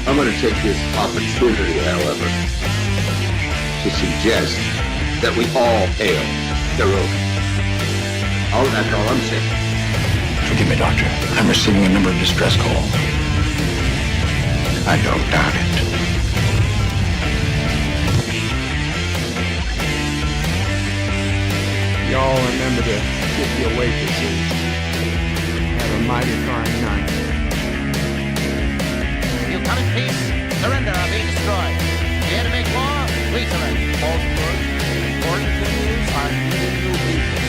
I'm going to take this opportunity, however, to suggest that we all hail Hiroki. Oh, that's all I'm saying. Forgive me, Doctor. I'm receiving a number of distress calls. I don't doubt it. Y'all remember to tip your waitresses. Have a mighty fine night. You come in peace, surrender or be destroyed. Here to make war, please surrender. False words, important things are giving you people.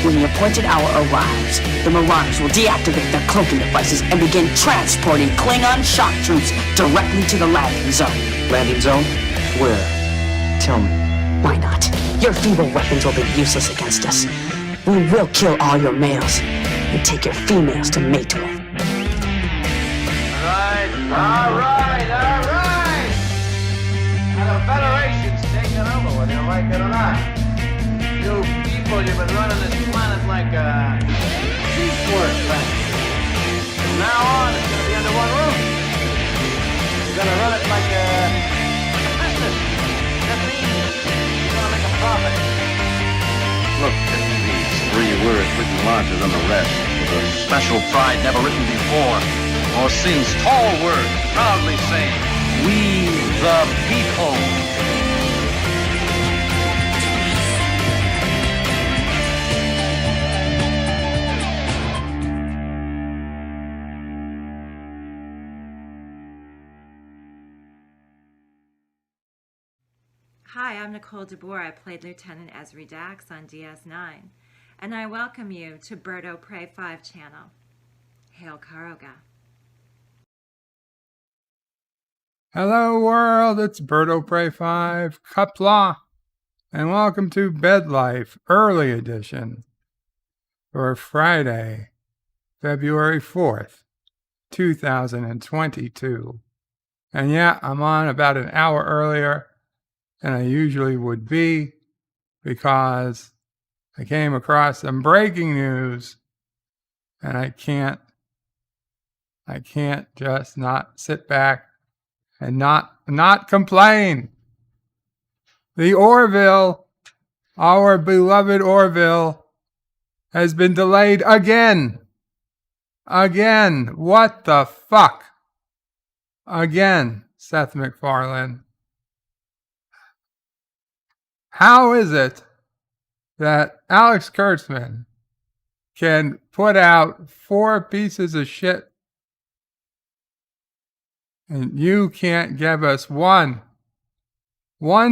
When the appointed hour arrives, the Marauders will deactivate their cloaking devices and begin transporting Klingon shock troops directly to the landing zone. Landing zone? Where? Tell me. Why not? Your feeble weapons will be useless against us. We will kill all your males and take your females to mate with. All right. Now the Federation's taking over, whether you like it or not. You people, you've been running this planet like a piecework factory. From now on, it's gonna be under one roof. You're gonna run it like a business. That means you're gonna make a profit. Look at these 3 word-written launches on the rest. With a special pride never written before or since, tall words proudly saying, "We the people." Hi, I'm Nicole DeBoer. I played Lieutenant Ezri Dax on DS9, and I welcome you to Bird O' Prey 5 channel. Hail Karoga. Hello world, it's Bird O' Prey 5, Qapla, and welcome to Bed Life Early Edition for Friday, February 4th, 2022. And yeah, I'm on about an hour earlier than I usually would be because I came across some breaking news and I can't just not sit back and not complain. The Orville, our beloved Orville, has been delayed again. What the fuck? Again, Seth MacFarlane. How is it that Alex Kurtzman can put out 4 pieces of shit and you can't give us one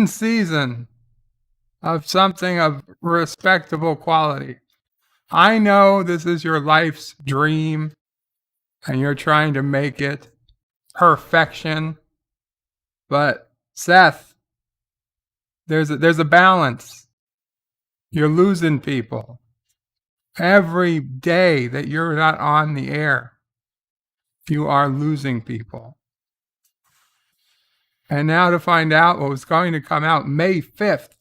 season of something of respectable quality? I know this is your life's dream and you're trying to make it perfection, but Seth, there's a balance. You're losing people. Every day that you're not on the air, you are losing people. And now to find out what was going to come out May 5th,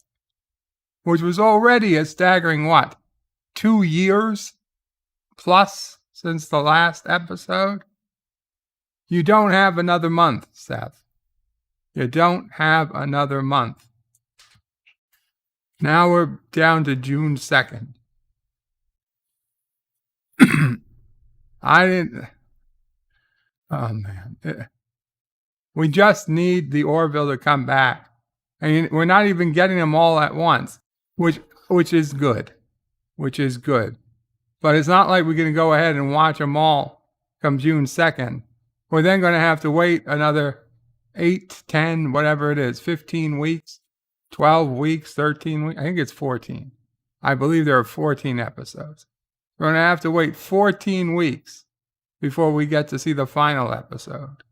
which was already a staggering, 2 years plus since the last episode? You don't have another month, Seth. You don't have another month. Now we're down to June 2nd. Oh man. We just need the Orville to come back. I mean, we're not even getting them all at once, which is good. But it's not like we're going to go ahead and watch them all come June 2nd. We're then going to have to wait another 8, 10, whatever it is, 15 weeks, 12 weeks, 13 weeks. I think it's 14. I believe there are 14 episodes. We're going to have to wait 14 weeks before we get to see the final episode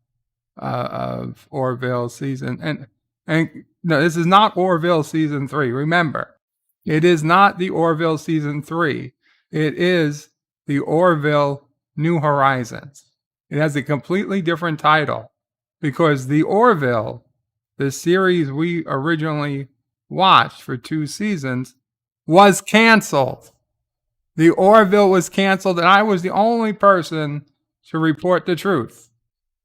of Orville season. And no, this is not Orville season 3. Remember, it is not the Orville season 3. It is the Orville New Horizons. It has a completely different title because the Orville, the series we originally watched for 2 seasons, was canceled. The Orville was canceled, and I was the only person to report the truth.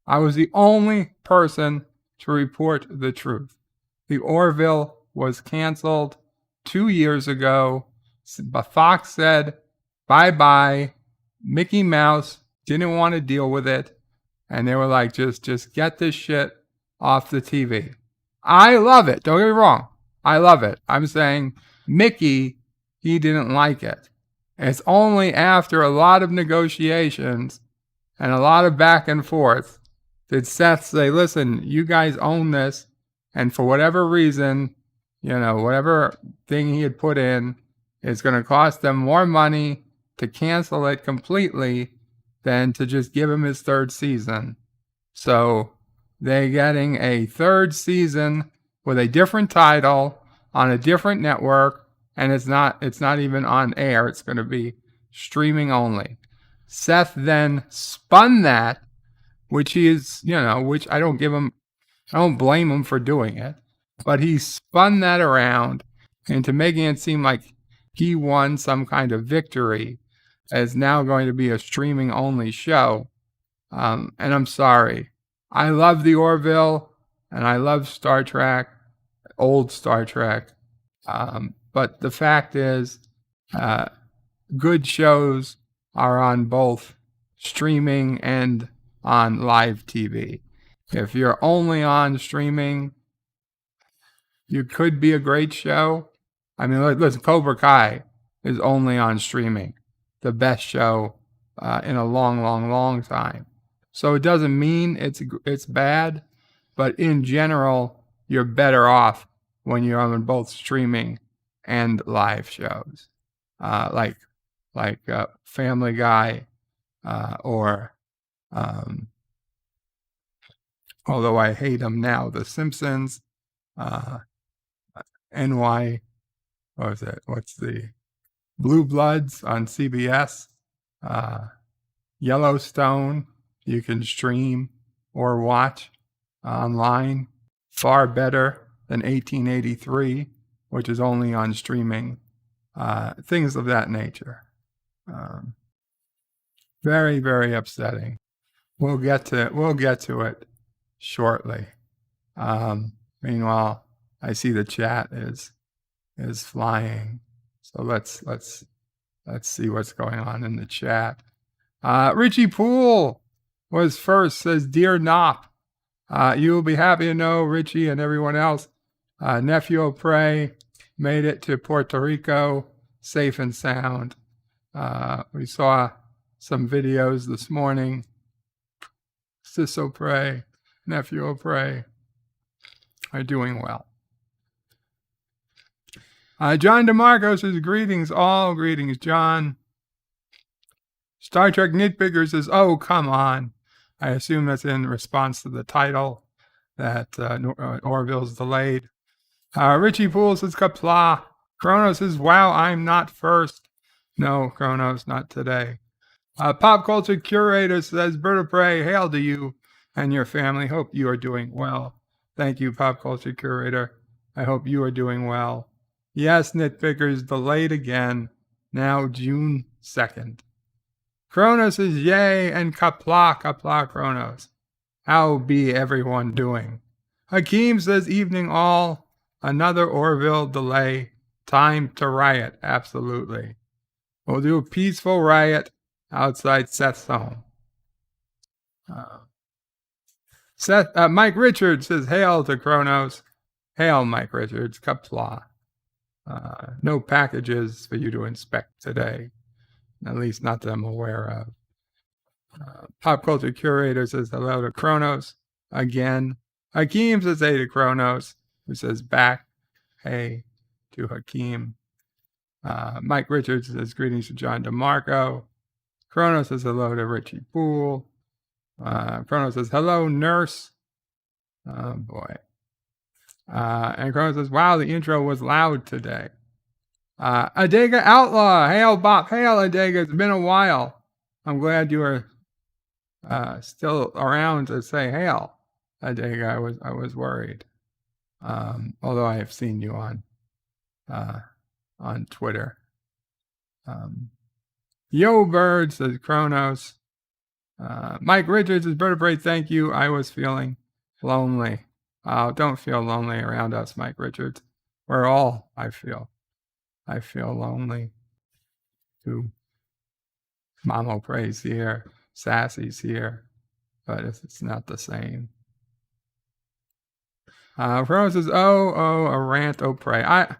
I was the only person to report the truth. The Orville was canceled 2 years ago. Fox said, bye-bye. Mickey Mouse didn't want to deal with it. And they were like, just get this shit off the TV. I love it. Don't get me wrong. I love it. I'm saying Mickey, he didn't like it. And it's only after a lot of negotiations and a lot of back and forth did Seth say, listen, you guys own this. And for whatever reason, whatever thing he had put in is going to cost them more money to cancel it completely than to just give him his third season. So they're getting a third season with a different title on a different network, and it's not even on air. It's going to be streaming only. Seth then spun that, which I don't blame him for doing it, but he spun that around into making it seem like he won some kind of victory as now going to be a streaming only show. And I'm sorry. I love the Orville and I love Star Trek, old Star Trek. But the fact is, good shows are on both streaming and on live TV. If you're only on streaming, you could be a great show. I mean, listen, Cobra Kai is only on streaming. The best show in a long, long, long time. So it doesn't mean it's bad, but in general, you're better off when you're on both streaming and live shows, like Family Guy, or although I hate them now, The Simpsons, NY, what was it? What's the Blue Bloods on CBS, Yellowstone, you can stream or watch online, far better than 1883, which is only on streaming, things of that nature. Very, very upsetting. We'll get to it shortly. Meanwhile, I see the chat is flying. So let's see what's going on in the chat. Richie Poole was first, says, Dear Nop, you will be happy to know, Richie and everyone else, Nephew O'Prey made it to Puerto Rico safe and sound. We saw some videos this morning. Sis O'Prey, Nephew O'Prey are doing well. John DeMarco says, greetings, all. Greetings, John. Star Trek Nitpicker says, oh, come on. I assume that's in response to the title that Orville's delayed. Richie Poole says, Qapla. Kronos says, wow, I'm not first. No, Kronos, not today. Pop Culture Curator says, Bird of Prey, hail to you and your family. Hope you are doing well. Thank you, Pop Culture Curator. I hope you are doing well. Yes, Nitpickers, delayed again. Now June 2nd. Kronos is yay, and Qapla, Kronos. How be everyone doing? Hakeem says, evening all. Another Orville delay. Time to riot, absolutely. We'll do a peaceful riot outside Seth's home. Mike Richards says, hail to Kronos. Hail, Mike Richards, Qapla. No packages for you to inspect today. At least not that I'm aware of. Pop Culture Curator says hello to Kronos again. Hakeem says hey to Kronos, who says back hey to Hakeem. Mike Richards says greetings to John DeMarco. Kronos says hello to Richie Poole. Kronos says hello, nurse. Oh boy. And Kronos says, wow, the intro was loud today. Adega Outlaw, hail Bop, hail Adega, it's been a while. I'm glad you are still around to say hail, Adega. I was worried. Although I have seen you on Twitter. Yo Bird, says Kronos. Mike Richards is vertebrate. Thank you. I was feeling lonely. Don't feel lonely around us, Mike Richards. We're all, I feel lonely too. Mamo Praise here. Sassy's here. But it's not the same. Kronos says, a rant, pray. I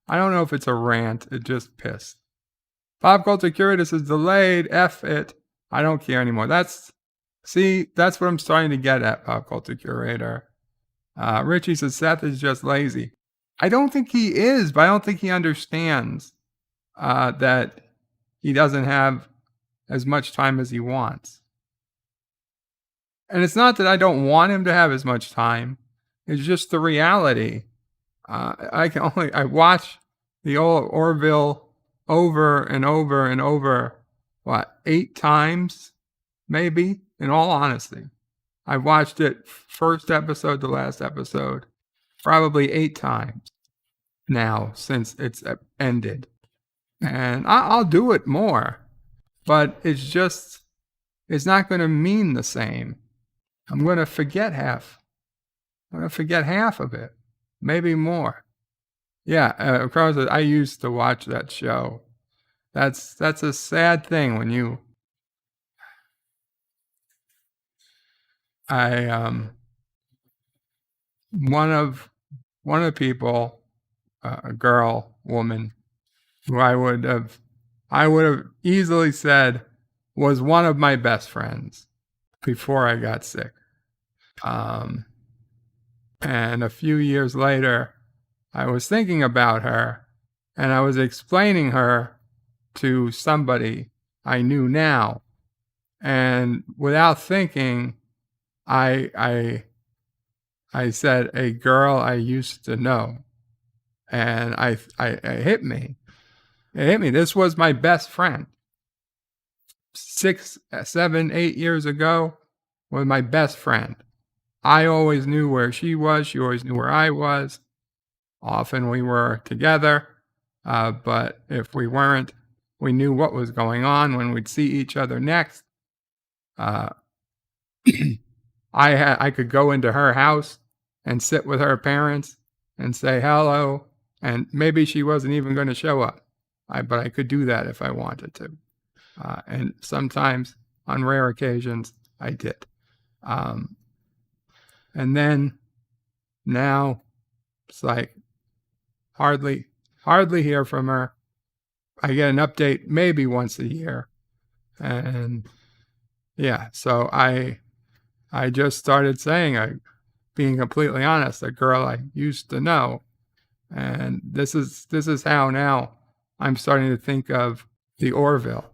don't know if it's a rant. It just pissed. Pop Culture Curator says, delayed. F it. I don't care anymore. That's what I'm starting to get at, Pop Culture Curator. Richie says, Seth is just lazy. I don't think he is, but I don't think he understands that he doesn't have as much time as he wants. And it's not that I don't want him to have as much time. It's just the reality. I watch the old Orville over and over and over, 8 times, maybe, in all honesty. I've watched it first episode to last episode, probably 8 times now since it's ended. And I'll do it more, but it's not going to mean the same. I'm going to forget half. I'm going to forget half of it, maybe more. Yeah, I used to watch that show. That's a sad thing when you. One of the people, a woman, who I would have easily said was one of my best friends before I got sick. And a few years later, I was thinking about her, and I was explaining her to somebody I knew now, and without thinking, I said a girl I used to know, and it hit me. It hit me. This was my best friend. 6, 7, 8 years ago was my best friend. I always knew where she was. She always knew where I was. Often we were together, but if we weren't, we knew what was going on when we'd see each other next. I could go into her house and sit with her parents and say hello, and maybe she wasn't even going to show up, but I could do that if I wanted to. And sometimes, on rare occasions, I did. And then now it's like hardly hear from her. I get an update maybe once a year. And yeah, so I just started saying, being completely honest, a girl I used to know. And this is how now I'm starting to think of the Orville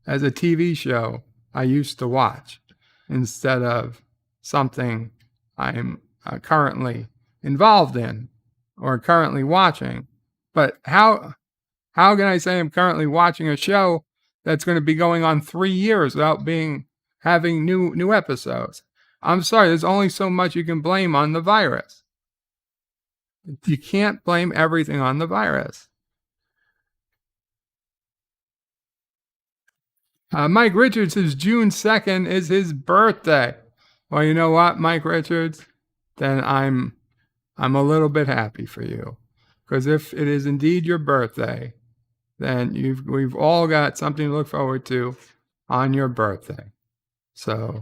as a TV show I used to watch instead of something I'm currently involved in or currently watching. But how can I say I'm currently watching a show that's going to be going on 3 years without having new episodes? I'm sorry, there's only so much you can blame on the virus. You can't blame everything on the virus. Mike Richards says June 2nd is his birthday. Well, you know what, Mike Richards? Then I'm a little bit happy for you. Because if it is indeed your birthday, then we've all got something to look forward to on your birthday. So,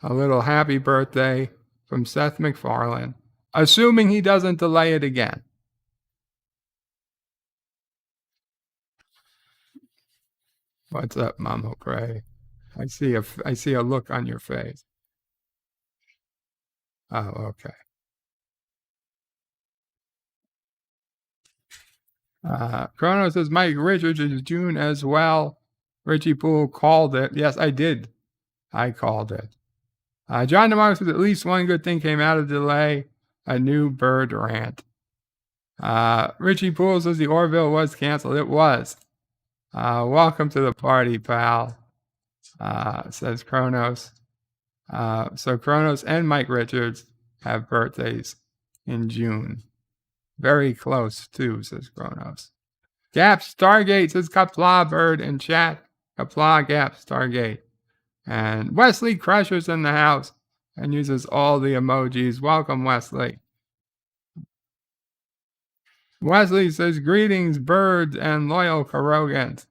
a little happy birthday from Seth MacFarlane, assuming he doesn't delay it again. What's up, Mama Pray? I see a look on your face. Oh, okay. Chrono says Mike Richards is June as well. Richie Poole called it. Yes, I did. I called it. John DeMar says at least one good thing came out of the delay. A new bird rant. Richie Poole says the Orville was canceled. It was. Welcome to the party, pal. Says Kronos. So Kronos and Mike Richards have birthdays in June. Very close, too, says Kronos. Gap Stargate says Qapla bird in chat. Qapla, Gap, Stargate. And Wesley Crusher's in the house and uses all the emojis. Welcome, Wesley. Wesley says, greetings, birds and loyal Karogans.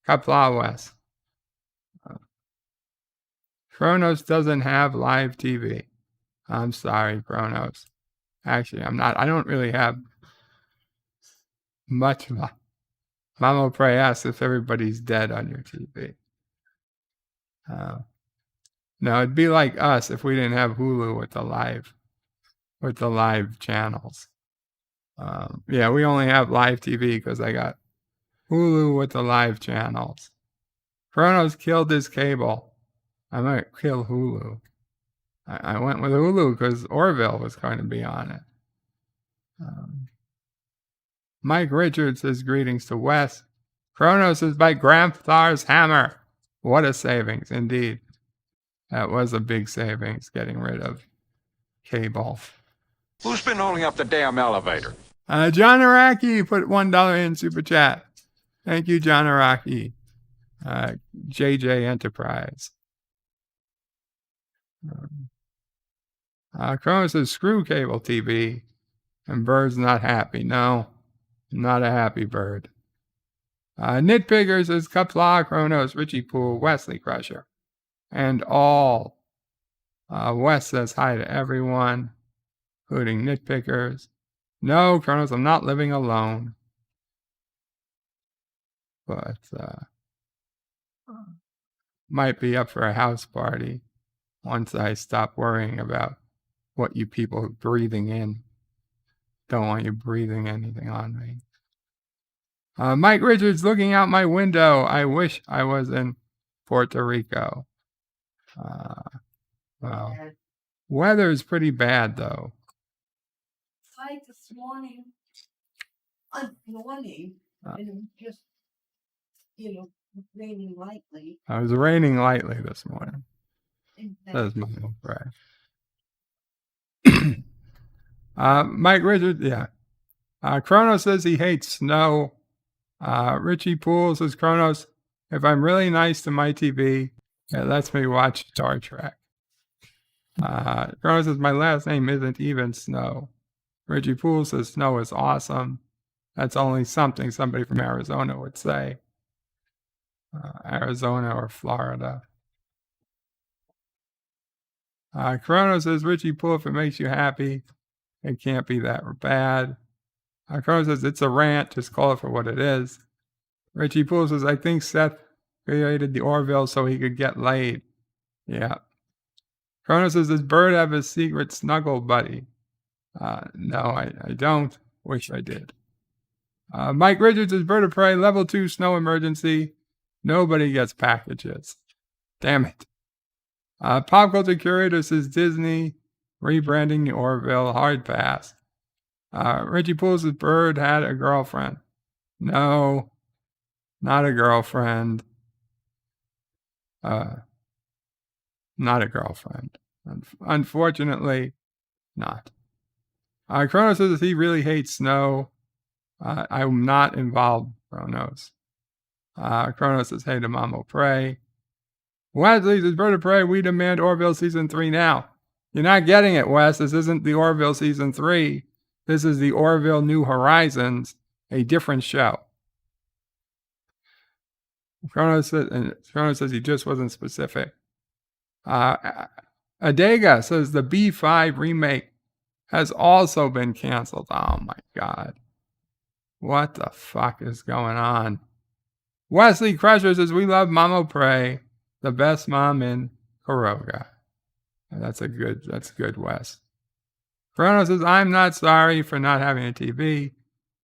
Qapla, Wes. Kronos doesn't have live TV. I'm sorry, Kronos. Actually, I'm not. I don't really have much. Mama Pray asks if everybody's dead on your TV. No, it'd be like us if we didn't have Hulu with the live channels. Yeah, we only have live TV because I got Hulu with the live channels. Kronos killed his cable. I might kill Hulu. I went with Hulu because Orville was going to be on it. Mike Richards says greetings to Wes. Kronos is by Gramthar's hammer. What a savings, indeed. That was a big savings, getting rid of cable. Who's been holding up the damn elevator? John Araki put $1 in super chat. Thank you, John Araki. JJ Enterprise. Kronos says screw cable TV. And Bird's not happy. No, not a happy bird. Nitpickers is Qapla, Kronos, Richie Poole, Wesley Crusher. And all. Wes says hi to everyone, including Nitpickers. No, Kronos, I'm not living alone. But might be up for a house party once I stop worrying about what you people are breathing in. Don't want you breathing anything on me. Mike Richards looking out my window. I wish I was in Puerto Rico. Well, weather's pretty bad though. Like this morning, and it was just, raining lightly. It was raining lightly this morning. Says Mama Pray. Mike Richards, yeah. Kronos says he hates snow. Richie Poole says, Kronos, if I'm really nice to my TV, it lets me watch Star Trek. Kronos says, my last name isn't even Snow. Richie Poole says, snow is awesome. That's only something somebody from Arizona would say. Arizona or Florida. Kronos says, Richie Poole, if it makes you happy, it can't be that bad. Kronos says, it's a rant, just call it for what it is. Richie Poole says, I think Seth created the Orville so he could get laid. Yeah. Kronos says, does Bird have a secret snuggle buddy? No, I don't. Wish I did. Mike Richards is Bird of Prey, level 2 snow emergency. Nobody gets packages. Damn it. Pop Culture Curator says Disney rebranding the Orville, hard pass. Richie Poole says Bird had a girlfriend. No, not a girlfriend. Not a girlfriend. Unfortunately, not. Kronos says he really hates snow. I'm not involved, Kronos. Kronos says, hey to Mama Pray. Wesley says, Bird of Prey, we demand Orville Season 3 now. You're not getting it, Wes. This isn't the Orville Season 3. This is the Orville New Horizons, a different show. Kronos says he just wasn't specific. Adega says the B5 remake has also been canceled. Oh my God. What the fuck is going on? Wesley Crusher says, we love Mama Pray, the best mom in Karoga. That's good, Wes. Kronos says, I'm not sorry for not having a TV.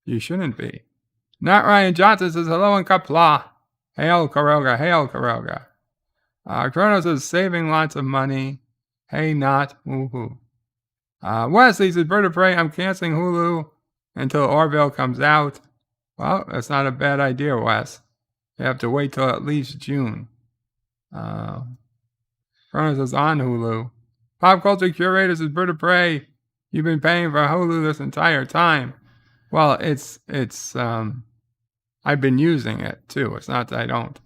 You shouldn't be. Not Ryan Johnson says, hello in Qapla. Hail Karoga, hail Karoga. Kronos says, saving lots of money. Hey, not, woohoo. Wesley says, Bird of Prey, I'm canceling Hulu until Orville comes out. Well, that's not a bad idea, Wes. You have to wait till at least June. Kronos is on Hulu. Pop Culture Curator says, Bird of Prey, you've been paying for Hulu this entire time. Well, I've been using it too. It's not that I don't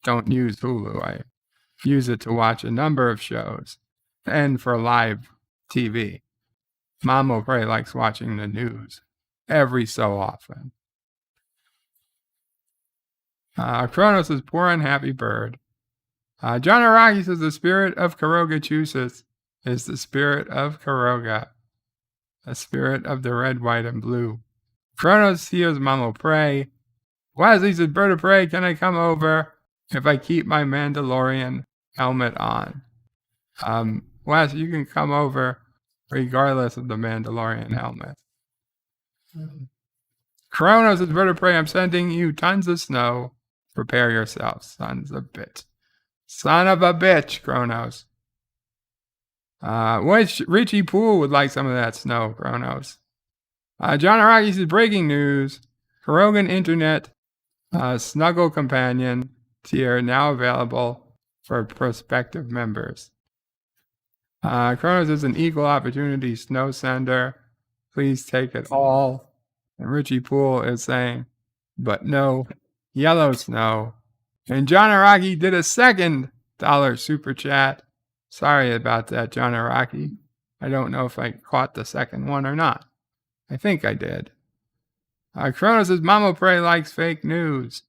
don't use Hulu. I use it to watch a number of shows and for live TV. Mama Pray likes watching the news every so often. Kronos is poor unhappy bird. John Araki says the spirit of Karogachusis is the spirit of Karoga, the spirit of the red, white, and blue. Kronos hears Mama Pray. Wesley says, Bird of Prey, can I come over if I keep my Mandalorian helmet on? Wes, you can come over regardless of the Mandalorian helmet. Kronos says, Bird of Prey, I'm sending you tons of snow. Prepare yourself, sons of bitch. Son of a bitch, Kronos. Richie Poole would like some of that snow, Kronos. John Araki says, breaking news. Karogan Internet Snuggle Companion tier now available for prospective members. Kronos is an equal opportunity snow sender. Please take it all. And Richie Poole is saying, but no yellow snow. And John Araki did a $2 super chat. Sorry about that, John Araki. I don't know if I caught the second one or not. I think I did. Kronos says, Mama Pray likes fake news.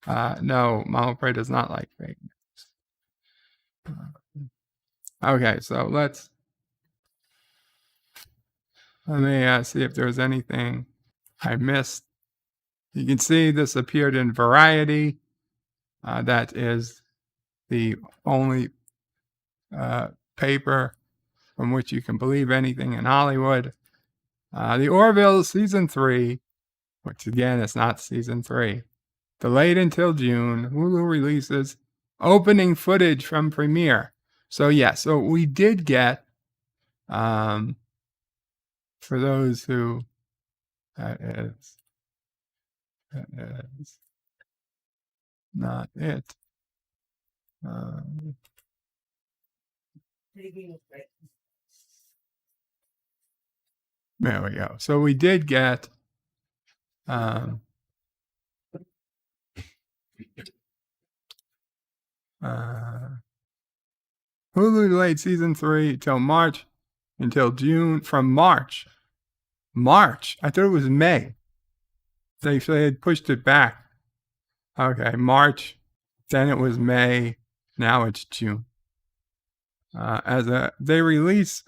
No, Mama Pray does not like fake news. Okay, so let me see if there's anything I missed. You can see this appeared in Variety. That is the only paper from which you can believe anything in Hollywood. The Orville Season 3, which again is not Season 3, delayed until June. Hulu releases opening footage from premiere. So so we did get, for those who, that is not it. There we go. So we did get Hulu delayed season 3 till March, until June, from March. I thought it was May. They had pushed it back. Okay, March, then it was May, now it's June. They release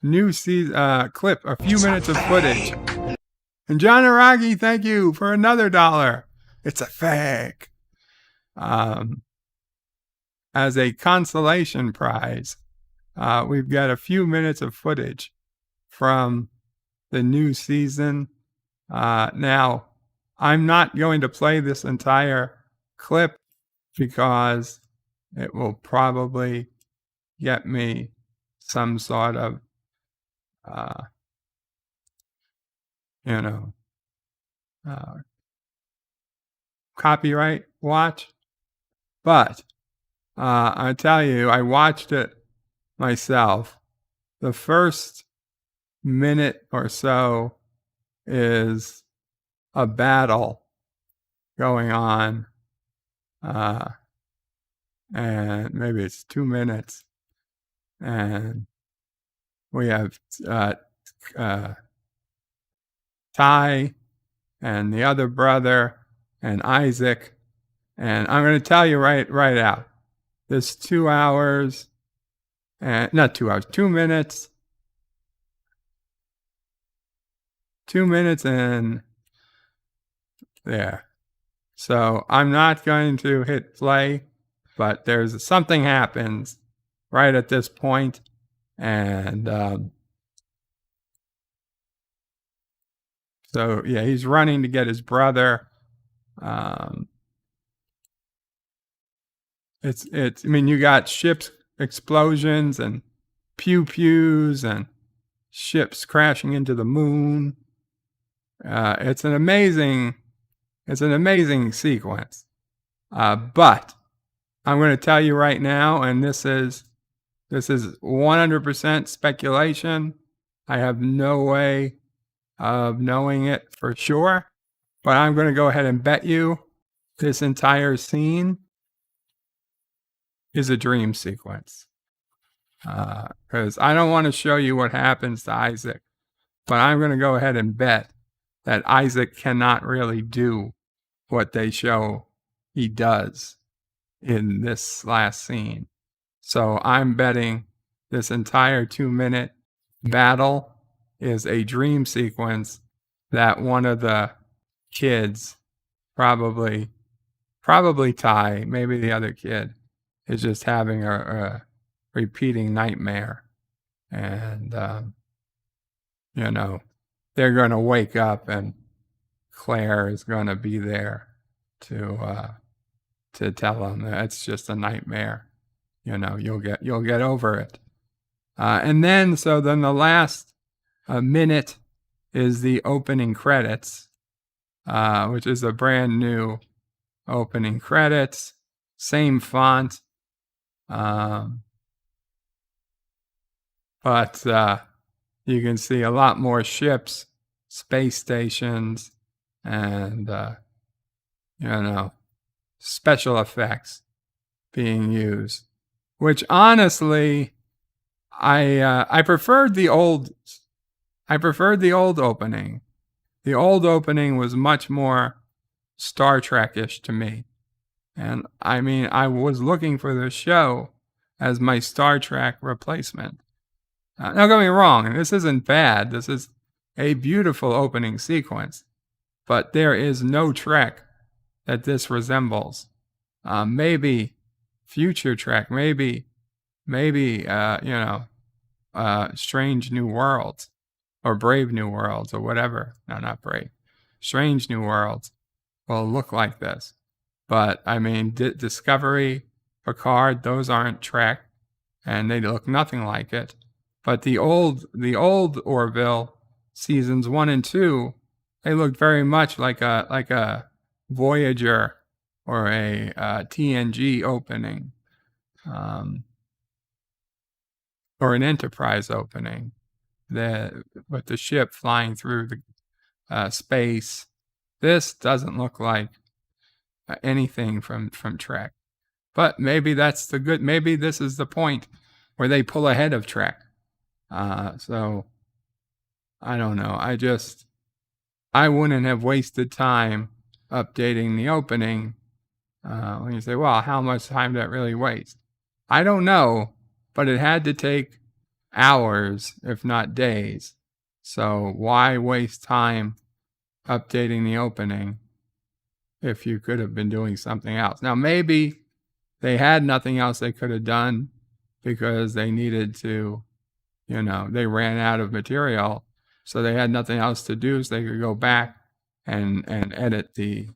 new season clip, a few minutes of footage. And John Araki, thank you for another $1. It's a fake. As a consolation prize, we've got a few minutes of footage from the new season. Now, I'm not going to play this entire clip because it will probably get me some sort of, copyright watch. But I tell you, I watched it myself. The first minute or so is a battle going on, and maybe it's 2 minutes, and we have Ty and the other brother and Isaac, and I'm going to tell you right out, this 2 hours, and not 2 hours, 2 minutes. 2 minutes and there. So I'm not going to hit play, but there's something happens right at this point, and so he's running to get his brother. It's I mean, you got ships explosions and pew-pews and ships crashing into the moon. It's an amazing sequence. But I'm going to tell you right now, and this is 100% speculation. I have no way of knowing it for sure, but I'm going to go ahead and bet you this entire scene is a dream sequence. Because I don't want to show you what happens to Isaac, but I'm going to go ahead and bet that Isaac cannot really do what they show he does in this last scene. So I'm betting this entire 2-minute battle is a dream sequence that one of the kids, probably Ty, maybe the other kid, is just having a repeating nightmare. And, they're going to wake up and Claire is going to be there to tell them that it's just a nightmare. You'll get over it. And then the last minute is the opening credits, which is a brand new opening credits, same font. But you can see a lot more ships, space stations, and, special effects being used, which honestly, I preferred the old opening. The old opening was much more Star Trek-ish to me. And I mean, I was looking for the show as my Star Trek replacement. Don't get me wrong, this isn't bad. This is a beautiful opening sequence. But there is no Trek that this resembles. Maybe future Trek, maybe Strange New Worlds or Brave New Worlds or whatever. No, not Brave. Strange New Worlds will look like this. But I mean, Discovery, Picard, those aren't Trek, and they look nothing like it. But the old Orville seasons 1 and 2, they looked very much like a Voyager or a TNG opening, or an Enterprise opening, with the ship flying through the space. This doesn't look like anything from Trek. But maybe that's maybe this is the point where they pull ahead of Trek. So I don't know. I wouldn't have wasted time updating the opening. When you say, well, how much time did that really waste? I don't know, but it had to take hours, if not days. So why waste time updating the opening if you could have been doing something else? Now, maybe they had nothing else they could have done because they needed to, they ran out of material. So they had nothing else to do, so they could go back and edit the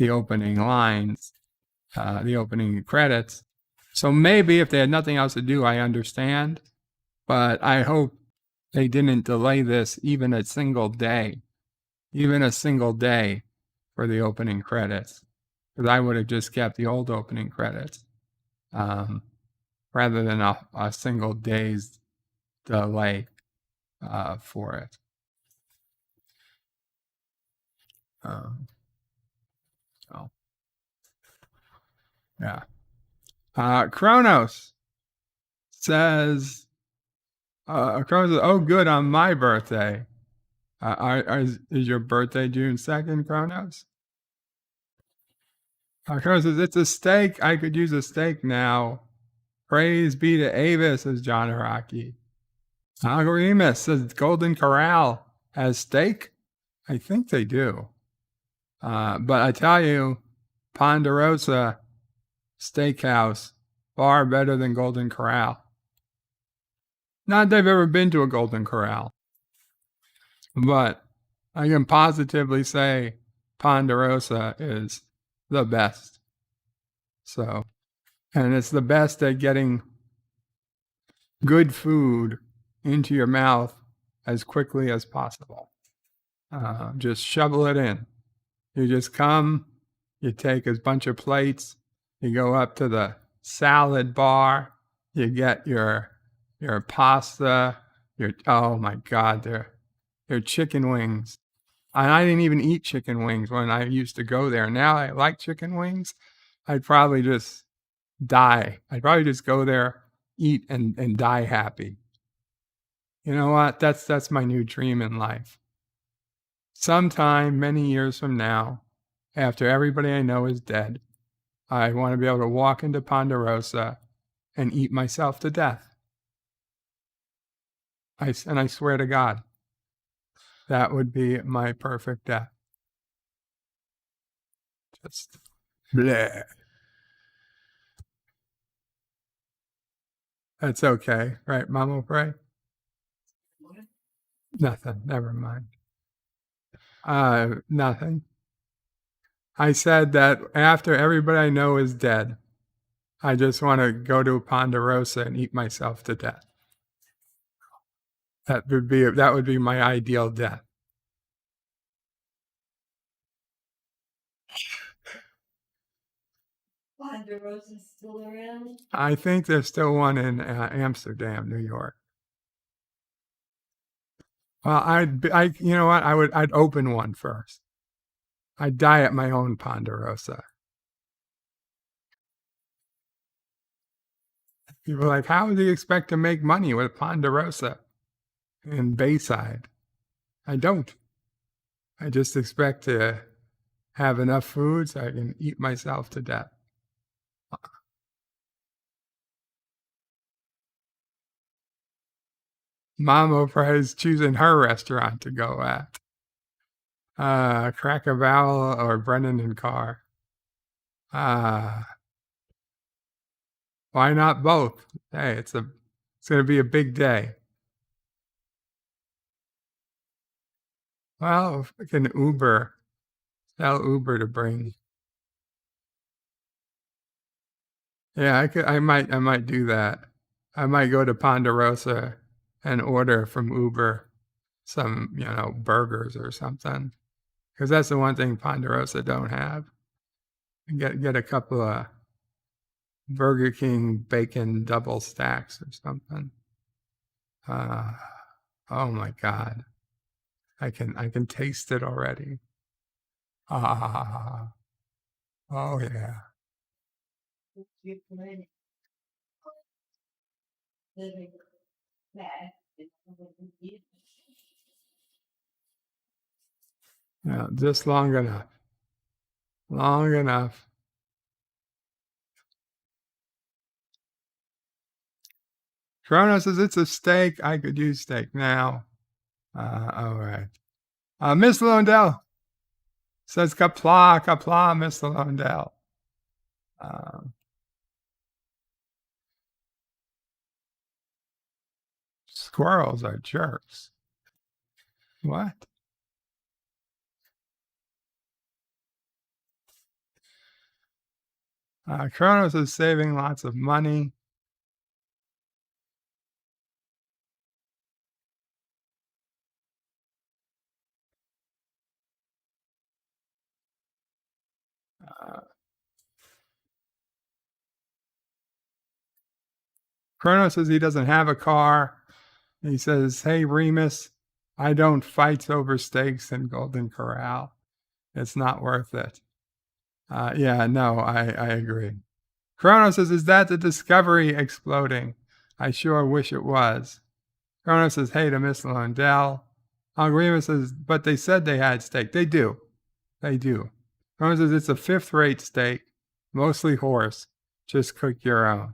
opening lines, the opening credits. So maybe if they had nothing else to do, I understand. But I hope they didn't delay this even a single day for the opening credits. Because I would have just kept the old opening credits rather than a single day's delay for it. Kronos says, oh, good, on my birthday. Is your birthday June 2nd, Kronos? Kronos says, it's a steak. I could use a steak now. Praise be to Avis, says John Araki. Algorimus says Golden Corral has steak. I think they do. But I tell you, Ponderosa Steakhouse, far better than Golden Corral. Not that I've ever been to a Golden Corral, but I can positively say Ponderosa is the best. So, and it's the best at getting good food into your mouth as quickly as possible. Just shovel it in. You just come, you take a bunch of plates, you go up to the salad bar, you get your pasta, oh my God, their chicken wings And I didn't even eat chicken wings when I used to go there. Now I like chicken wings. I'd probably just die. I'd probably just go there, eat, and die happy. You know what? That's my new dream in life. Sometime, many years from now, after everybody I know is dead, I want to be able to walk into Ponderosa and eat myself to death. I swear to God, that would be my perfect death. Just bleh. That's okay, right, Mama Pray? Nothing, never mind. Nothing. I said that after everybody I know is dead, I just want to go to Ponderosa and eat myself to death. That would be my ideal death. Ponderosa's still around? I think there's still one in Amsterdam, New York. Well, you know what? I'd open one first. I'd die at my own Ponderosa. People are like, how do you expect to make money with Ponderosa in Bayside? I don't. I just expect to have enough food so I can eat myself to death. Mom Oprah is choosing her restaurant to go at. Cracker Barrel or Brennan and Carr. Why not both? Hey, it's going to be a big day. Well, if I can tell Uber to bring. Yeah, I might do that. I might go to Ponderosa and order from Uber some, burgers or something. Because that's the one thing Ponderosa don't have. Get a couple of Burger King bacon double stacks or something. Oh my God. I can taste it already. Oh yeah. Yeah, just long enough. Long enough. Chrono says it's a steak. I could use steak now. All right. Miss Londell says Qapla, Miss Londell. Squirrels are jerks. What? Kronos is saving lots of money. Kronos says he doesn't have a car. He says, hey, Remus, I don't fight over steaks in Golden Corral. It's not worth it. Yeah, no, I agree. Kronos says, is that the Discovery exploding? I sure wish it was. Kronos says, hey to Miss Londell. Remus says, but they said they had steak. They do. They do. Kronos says, it's a fifth-rate steak, mostly horse. Just cook your own.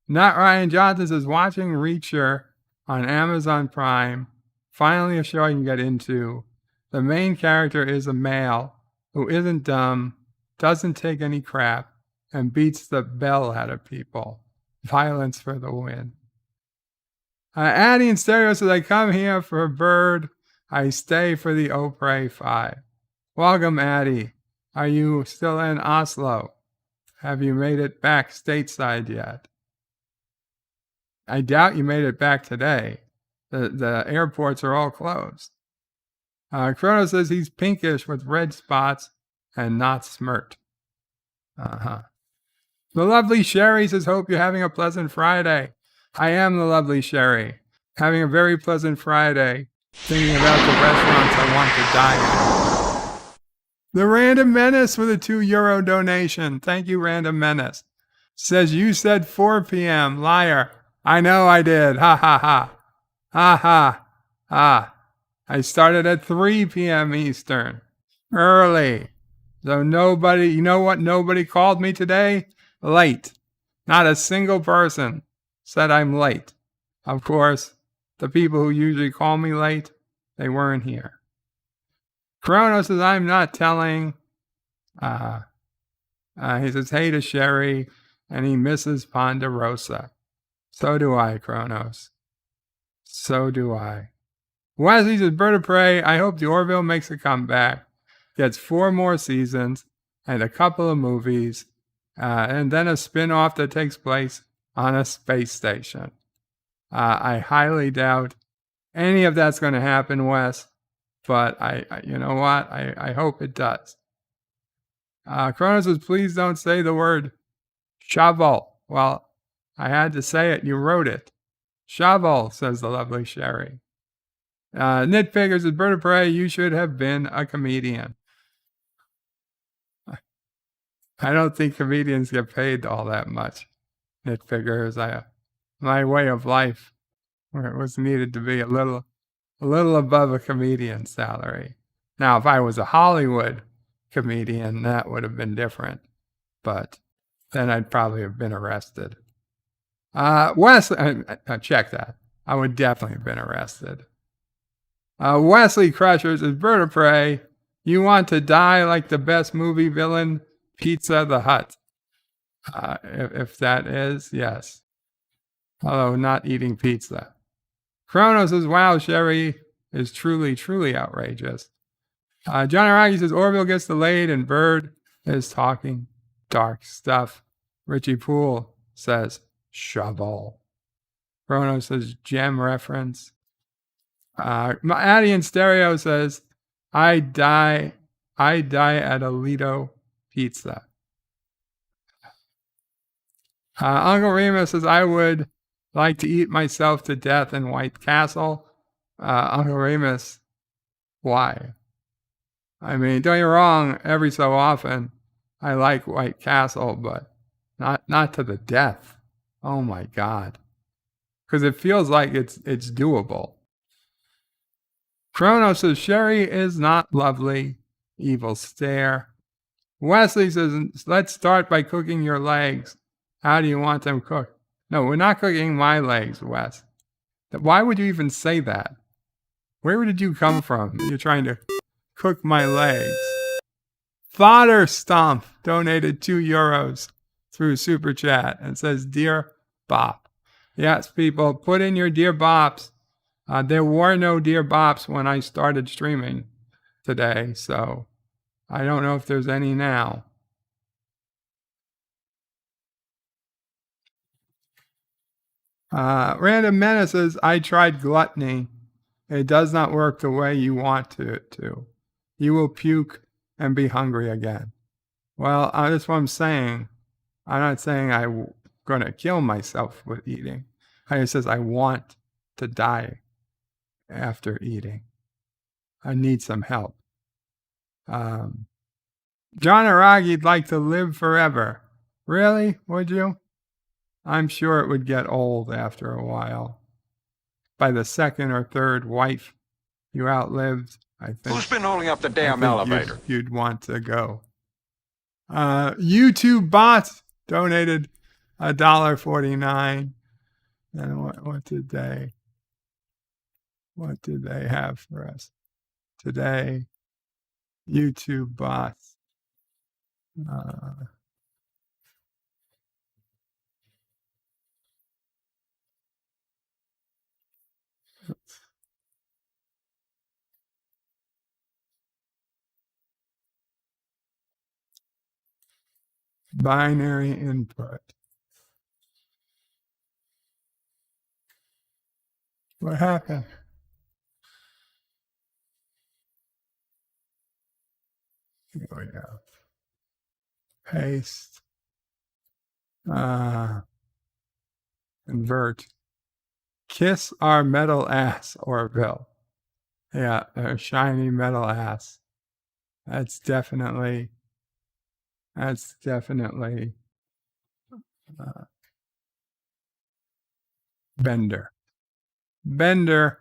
Not Ryan Johnson says, watching Reacher on Amazon Prime, finally a show I can get into. The main character is a male who isn't dumb, doesn't take any crap, and beats the bell out of people. Violence for the win. Addie in Stereo says, I come here for a bird. I stay for the Opry 5. Welcome, Addie. Are you still in Oslo? Have you made it back stateside yet? I doubt you made it back today. The airports are all closed. Chrono says he's pinkish with red spots and not smirked. The lovely Sherry says, hope you're having a pleasant Friday. I am the lovely Sherry. Having a very pleasant Friday. Thinking about the restaurants I want to die in. The Random Menace with a €2 donation. Thank you, Random Menace. Says, you said 4 p.m. Liar. I know I did. Ha ha ha. Ha ha ha. I started at 3 p.m. Eastern. Early. So nobody, you know what nobody called me today? Late. Not a single person said I'm late. Of course, the people who usually call me late, they weren't here. Chrono says, I'm not telling. He says, hey to Sherry, and he misses Ponderosa. So do I, Kronos. So do I. Wesley says, Bird of Prey, I hope the Orville makes a comeback, gets 4 more seasons, and a couple of movies, and then a spin-off that takes place on a space station. I highly doubt any of that's going to happen, Wes, but I you know what? I hope it does. Kronos says, please don't say the word shovel. Well, I had to say it. You wrote it. Shovel, says the lovely Sherry. Nitpickers says, Bird of Prey, you should have been a comedian. I don't think comedians get paid all that much. Nitpickers, my way of life was needed to be a little above a comedian's salary. Now, if I was a Hollywood comedian, that would have been different. But then I'd probably have been arrested. Wesley, check that. I would definitely have been arrested. Wesley Crushers is Bird of Prey. You want to die like the best movie villain, Pizza the Hut. If that is, yes. Although not eating pizza. Kronos says, wow, Sherry is truly, truly outrageous. John Araki says, Orville gets delayed and Bird is talking dark stuff. Richie Poole says, shovel. Kronos says, gem reference. Addy in Stereo says, I die at Alito Pizza. Uncle Remus says, I would like to eat myself to death in White Castle. Uncle Remus, why? I mean, don't get me wrong, every so often I like White Castle, but not to the death. Oh my God. Because it feels like it's doable. Chrono says, Sherry is not lovely. Evil stare. Wesley says, let's start by cooking your legs. How do you want them cooked? No, we're not cooking my legs, Wes. Why would you even say that? Where did you come from? You're trying to cook my legs. Fodder Stomp donated €2 through Super Chat and says, Dear Bop. Yes, people, put in your Dear Bops. There were no Dear Bops when I started streaming today, so I don't know if there's any now. Random Menace says, I tried gluttony. It does not work the way you want it to. You will puke and be hungry again. Well, that's what I'm saying. I'm not saying I'm going to kill myself with eating. It says I want to die after eating. I need some help. John Aragi'd like to live forever. Really? Would you? I'm sure it would get old after a while. By the second or third wife you outlived, I think. Who's been holding up the damn elevator? You'd want to go. YouTube Bots donated $1.49. And what did they have for us today? YouTube Bots. Binary input. What happened? Here we go. Paste. Convert. Kiss our metal ass, Orville. Yeah, a shiny metal ass. That's definitely uh, Bender. Bender.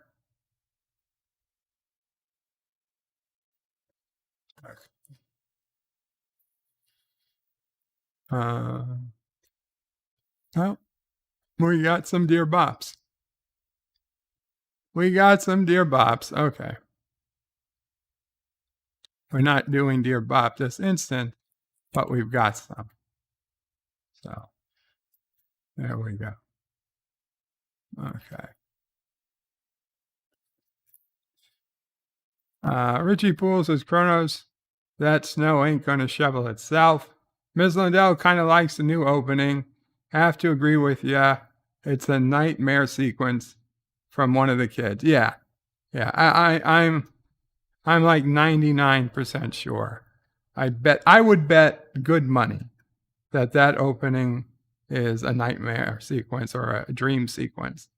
Uh, oh, we got some Dear Bops. We got some Dear Bops. Okay. We're not doing Dear Bop this instant, but we've got some. So there we go. Okay. Richie Poole says, Kronos, that snow ain't going to shovel itself. Ms. Lindell kind of likes the new opening. Have to agree with ya. It's a nightmare sequence from one of the kids. Yeah. Yeah. I'm like 99% sure. I would bet good money that opening is a nightmare sequence or a dream sequence.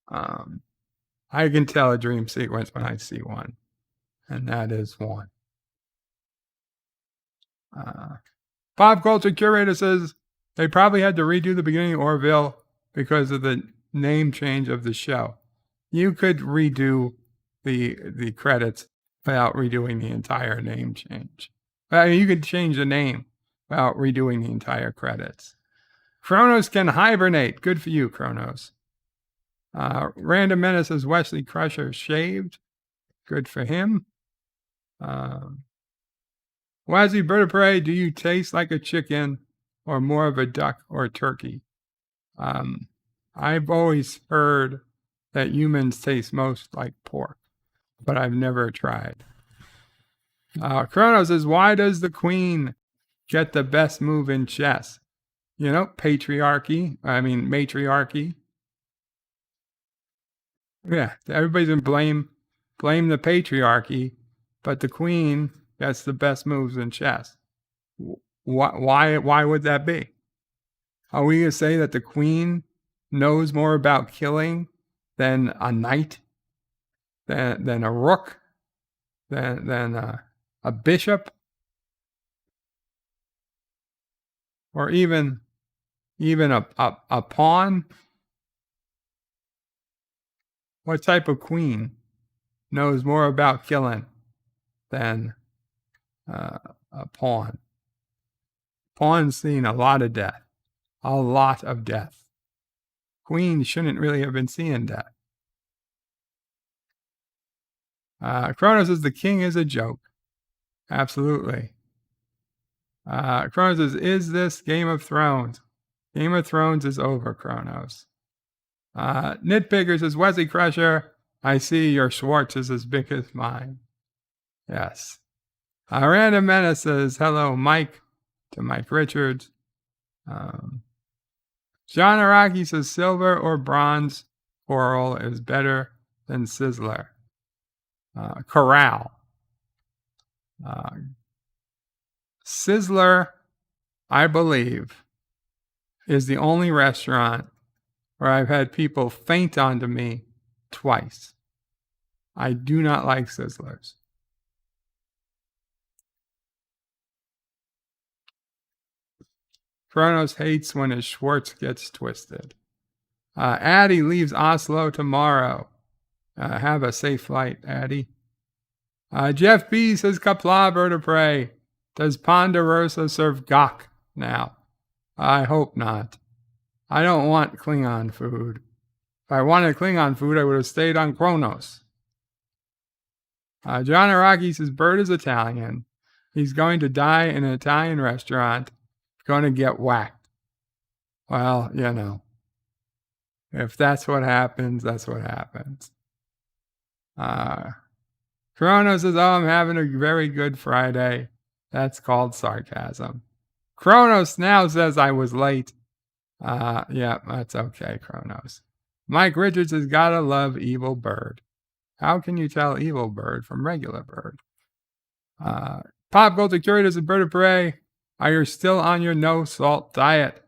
I can tell a dream sequence when I see one, and that is one. Pop Culture Curator says they probably had to redo the beginning of Orville because of the name change of the show. You could redo the credits without redoing the entire name change. I mean, you could change the name without redoing the entire credits. Kronos can hibernate. Good for you, Kronos. Random Menace says Wesley Crusher shaved. Good for him. Wazzy Bird of Prey, do you taste like a chicken or more of a duck or turkey? I've always heard that humans taste most like pork, but I've never tried. Kronos says, why does the queen get the best move in chess? Matriarchy. Yeah, everybody's gonna blame the patriarchy, but the queen gets the best moves in chess. Why would that be? Are we gonna say that the queen knows more about killing than a knight, than a rook, than a bishop, or even a pawn? What type of queen knows more about killing than a pawn? Pawn's seen a lot of death. A lot of death. Queen shouldn't really have been seeing death. Kronos says the king is a joke. Absolutely. Kronos says, is this Game of Thrones? Game of Thrones is over, Kronos. Nitpicker says, Wesley Crusher, I see your Schwartz is as big as mine. Yes. Random Menace says, hello, Mike, to Mike Richards. John Araki says, silver or bronze coral is better than Sizzler. Corral. Sizzler, I believe, is the only restaurant where I've had people faint onto me twice. I do not like Sizzlers. Kronos hates when his Schwartz gets twisted. Addie leaves Oslo tomorrow. Have a safe flight, Addie. Jeff B says, Qapla, Bird of Prey. Does Ponderosa serve gok now? I hope not. I don't want Klingon food. If I wanted Klingon food, I would have stayed on Kronos. John Araki says, Bird is Italian. He's going to die in an Italian restaurant. Going to get whacked. Well, if that's what happens, that's what happens. Kronos says, I'm having a very good Friday. That's called sarcasm. Kronos now says I was late. Yeah, that's okay, Kronos. Mike Richards has gotta love Evil Bird. How can you tell Evil Bird from regular bird? Pop Culture Curators and Bird of Prey, are you still on your no salt diet?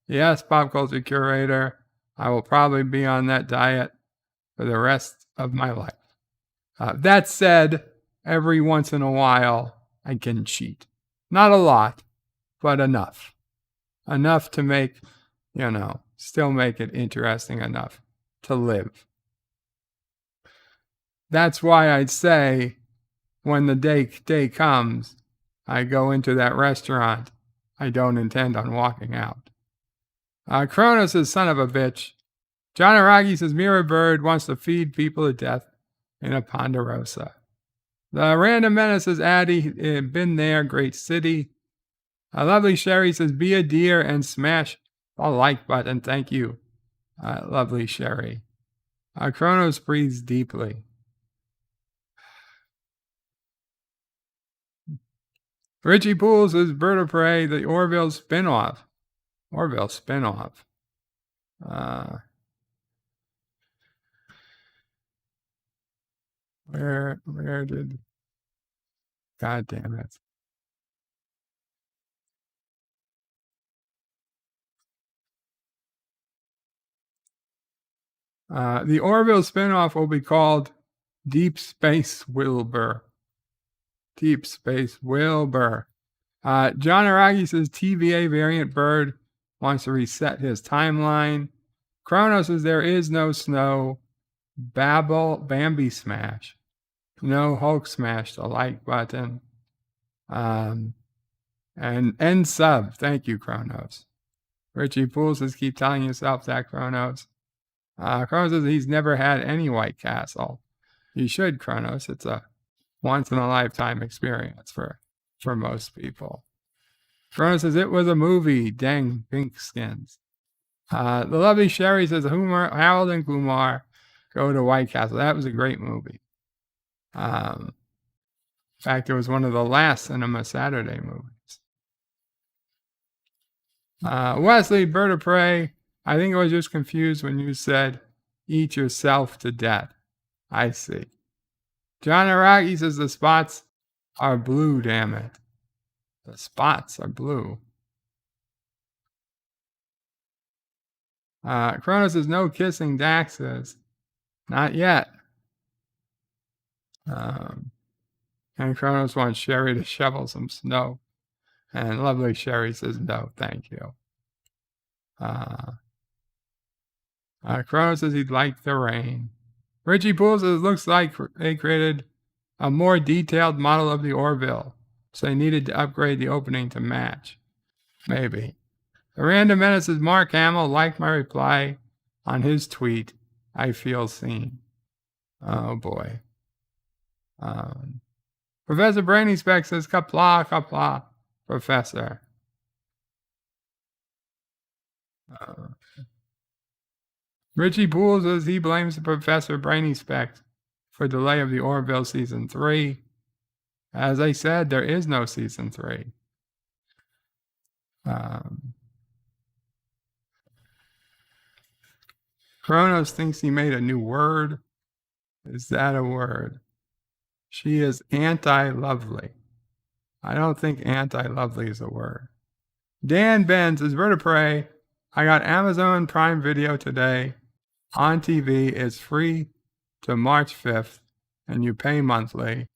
Yes, Pop Culture Curator. I will probably be on that diet for the rest of my life. That said, every once in a while, I can cheat. Not a lot, but enough. Enough to make, still make it interesting enough to live. That's why I'd say when the day comes, I go into that restaurant, I don't intend on walking out. Kronos says, son of a bitch. John Aragi says, Mirror Bird wants to feed people to death in a Ponderosa. The Random Menace says, Addy, been there, great city. Lovely Sherry says, be a dear and smash the like button. Thank you, lovely Sherry. Kronos breathes deeply. Richie Poole says, Bird of Prey, the Orville spinoff. Orville spinoff. Where did... God damn it. The Orville spinoff will be called Deep Space Wilbur. Deep Space Wilbur. John Aragi says TVA variant Bird wants to reset his timeline. Kronos says there is no snow. Bambi smash. No Hulk smash the like button. And end sub. Thank you, Kronos. Richie Poole says keep telling yourself that, Kronos. Kronos says he's never had any White Castle. You should, Kronos. It's a once-in-a-lifetime experience for most people. Kronos says it was a movie. Dang, pink skins. The lovely Sherry says Harold and Kumar go to White Castle. That was a great movie. In fact, it was one of the last Cinema Saturday movies. Wesley, Bird of Prey, I think I was just confused when you said, eat yourself to death. I see. John Araki says the spots are blue, damn it. The spots are blue. Kronos says no kissing Daxes. Not yet. And Kronos wants Sherry to shovel some snow. And lovely Sherry says no, thank you. Kronos says he'd like the rain. Richie Poole says it looks like they created a more detailed model of the Orville, so they needed to upgrade the opening to match. Maybe. The Random Menace says Mark Hamill liked my reply on his tweet, I feel seen. Oh boy. Professor Brainy Speck says Qapla, Qapla, Professor. Richie Poole says he blames the Professor Brainy Specs for delay of the Orville Season 3. As I said, there is no Season 3. Kronos thinks he made a new word. Is that a word? She is anti-lovely. I don't think anti-lovely is a word. Dan Benz is Bird of Prey. I got Amazon Prime Video today. On TV, it's free to March 5th, and you pay monthly.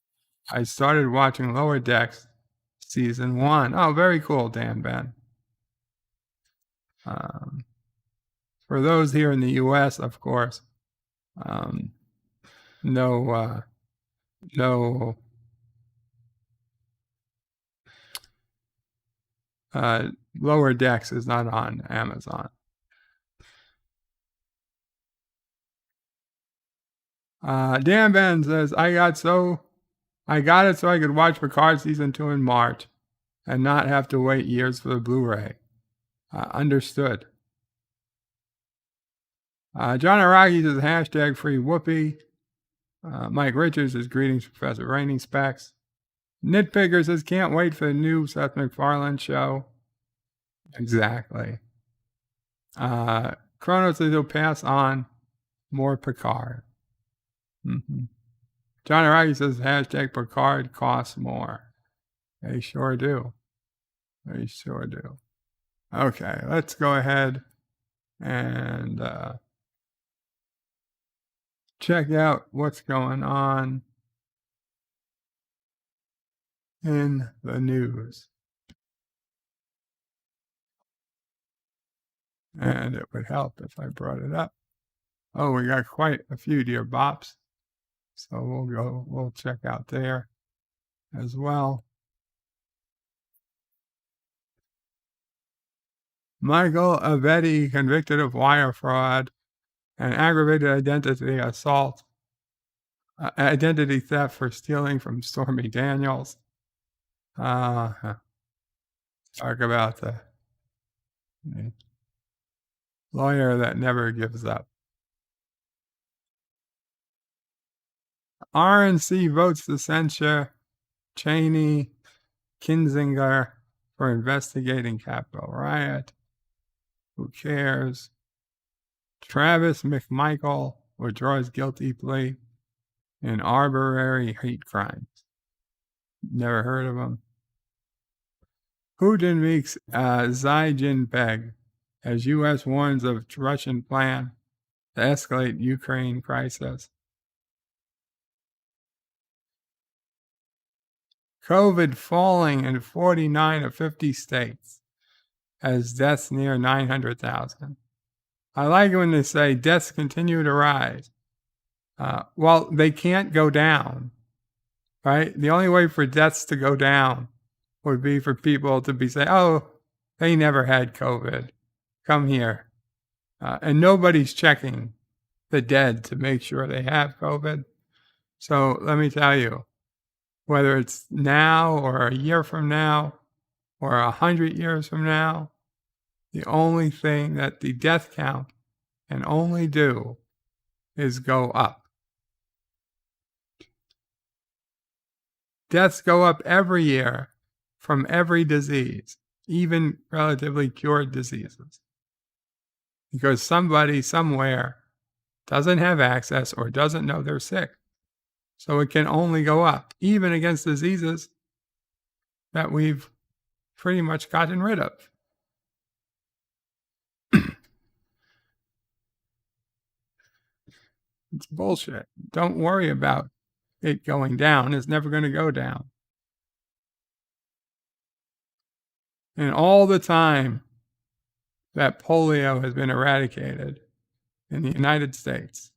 I started watching Lower Decks Season 1. Oh, very cool, Dan Ben. For those here in the U.S., of course, no Lower Decks is not on Amazon. Dan Ben says, I got it so I could watch Picard Season 2 in March and not have to wait years for the Blu-ray. Understood. John Araki says, hashtag free whoopee. Mike Richards says, greetings, Professor Raining Specs. Nitpicker says, can't wait for the new Seth MacFarlane show. Exactly. Kronos says he'll pass on more Picard. Mm-hmm. John Araki says, hashtag Picard costs more. They sure do. They sure do. Okay, let's go ahead and check out what's going on in the news. And it would help if I brought it up. Oh, we got quite a few Dear Bops. So we'll check out there as well. Michael Avetti convicted of wire fraud and aggravated identity assault, identity theft for stealing from Stormy Daniels. Talk about the lawyer that never gives up. RNC votes to censure Cheney, Kinzinger for investigating Capitol riot. Who cares? Travis McMichael withdraws guilty plea in arbitrary hate crimes. Never heard of him. Putin meets Xi Jinping as U.S. warns of Russian plan to escalate Ukraine crisis. COVID falling in 49 of 50 states as deaths near 900,000. I like it when they say deaths continue to rise. Well, they can't go down, right? The only way for deaths to go down would be for people to be saying, oh, they never had COVID. Come here. And nobody's checking the dead to make sure they have COVID. So let me tell you, whether it's now or a year from now or 100 years from now, the only thing that the death count can only do is go up. Deaths go up every year from every disease, even relatively cured diseases, because somebody somewhere doesn't have access or doesn't know they're sick. So it can only go up, even against diseases that we've pretty much gotten rid of. It's bullshit. Don't worry about it going down. It's never going to go down. And all the time that polio has been eradicated in the United States,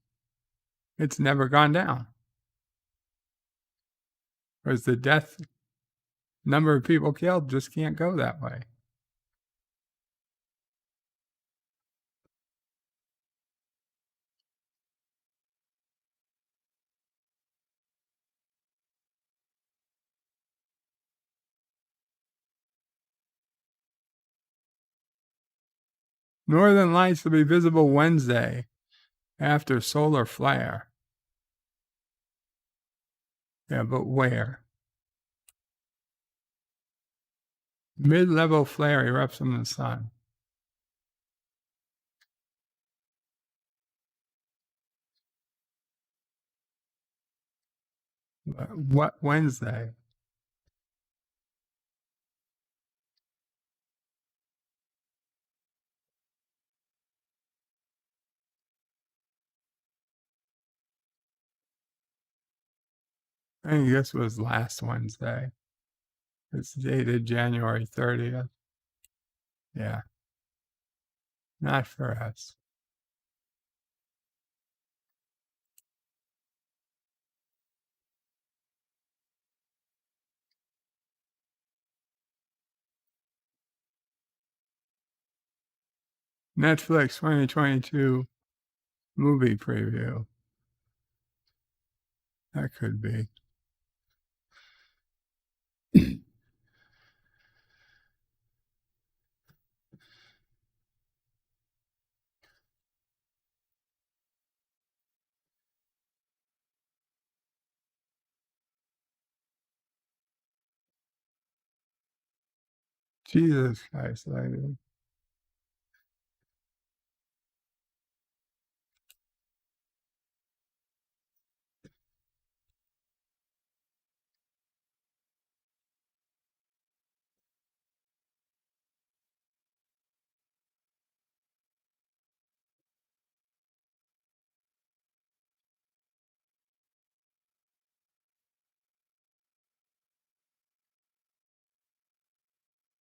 it's never gone down. Because the death number of people killed just can't go that way. Northern Lights will be visible Wednesday after solar flare. Yeah, but where? Mid-level flare erupts from the sun. What Wednesday? I think this was last Wednesday. It's dated January 30th. Yeah. Not for us. Netflix 2022 movie preview. That could be. Jesus Christ, lady.